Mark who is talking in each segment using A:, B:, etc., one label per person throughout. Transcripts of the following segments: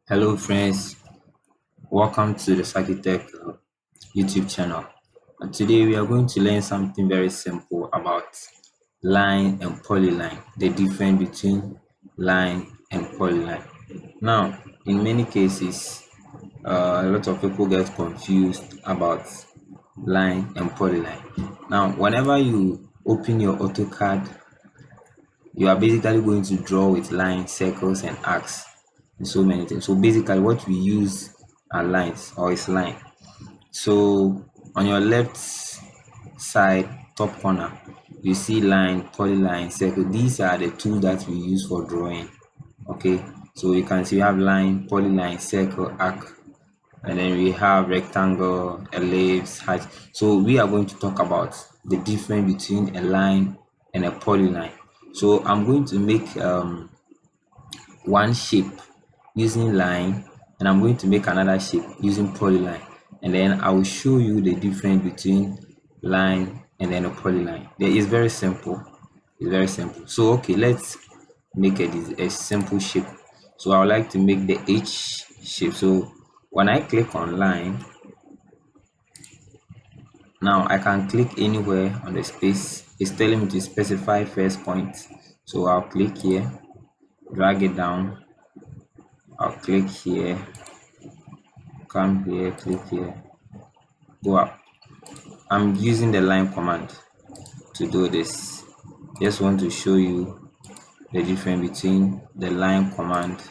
A: Hello friends, welcome to the Architect YouTube channel. And today we are going to learn something very simple about line and polyline, the difference between line and polyline. Now, in many cases, a lot of people get confused about line and polyline. Now, whenever you open your AutoCAD, you are basically going to draw with lines, circles, and arcs. So many things. So basically what we use are lines, or is line. So on your left side top corner, you see line, polyline, circle. These are the tools that we use for drawing. Okay, so you can see we have line, polyline, circle, arc, and then we have rectangle, ellipse, height. So we are going to talk about the difference between a line and a polyline. So I'm going to make one shape using line, and I'm going to make another shape using polyline, and then I will show you the difference between line and then a polyline. It's very simple. It's very simple. So okay, let's make a simple shape. So I would like to make the H shape. So when I click on line, now I can click anywhere on the space. It's telling me to specify first point, so I'll click here, drag it down, I'll click here, come here, click here, go up. I'm using the line command to do this. Just want to show you the difference between the line command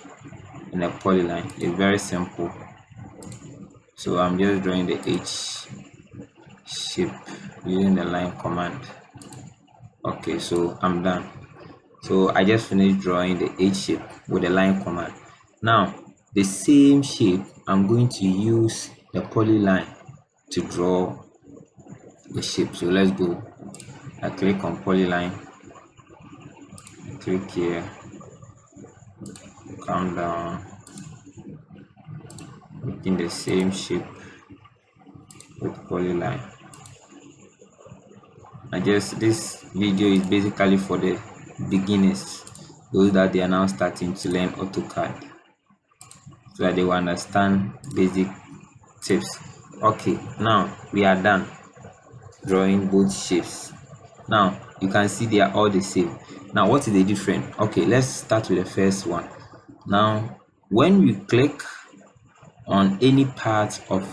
A: and the polyline. It's very simple. So I'm just drawing the H shape using the line command. Okay, so I'm done. So I just finished drawing the H shape with the line command. Now the same shape, I'm going to use the polyline to draw the shape. So let's go. I click on polyline, click here, come down, making the same shape with polyline. This video is basically for the beginners, those that they are now starting to learn AutoCAD, so that they will understand basic tips. Okay, now we are done drawing both shapes. Now you can see they are all the same. Now what is the difference? Okay, let's start with the first one. Now when we click on any part of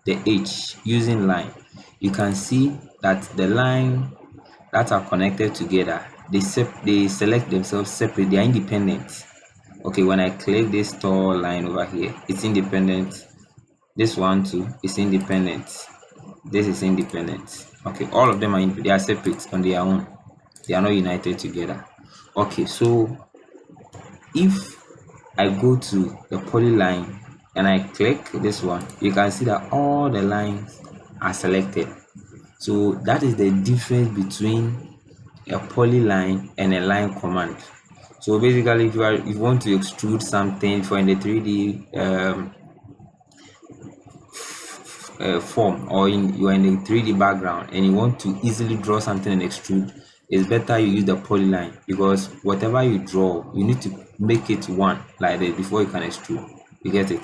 A: the H using line, you can see that the line that are connected together, they select themselves separate. They are independent. Okay, when I click this tall line over here, it's independent. This one too is independent. This is independent. Okay, all of them they are separate on their own. They are not united together. Okay, so if I go to the polyline and I click this one, you can see that all the lines are selected. So that is the difference between a polyline and a line command. So basically, if you want to extrude something for in the 3D form, or you are in the 3D background and you want to easily draw something and extrude, it's better you use the polyline, because whatever you draw, you need to make it one like that before you can extrude. You get it?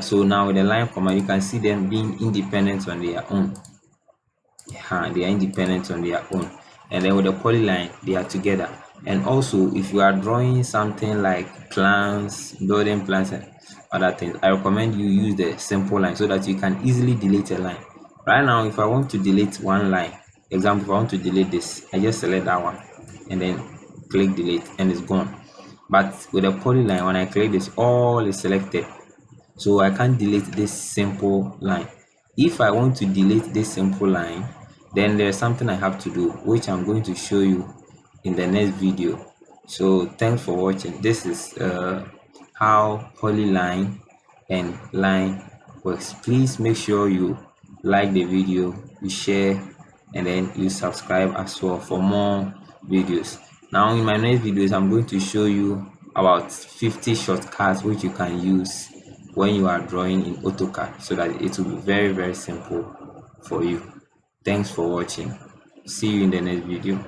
A: So now with the line command, you can see them being independent on their own. They are independent on their own, and then with the polyline they are together. And also, if you are drawing something like plans, building plans and other things, I recommend you use the simple line so that you can easily delete a line. Right now, if I want to delete one line, example, if I want to delete this, I just select that one and then click delete, and it's gone. But with a polyline, when I click this, all is selected, so I can't delete this simple line. If I want to delete this simple line, then there's something I have to do, which I'm going to show you in the next video. So thanks for watching. This is how polyline and line works. Please make sure you like the video, you share, and then you subscribe as well for more videos. Now in my next videos, I'm going to show you about 50 shortcuts which you can use when you are drawing in AutoCAD, so that it will be very simple for you. Thanks for watching. See you in the next video.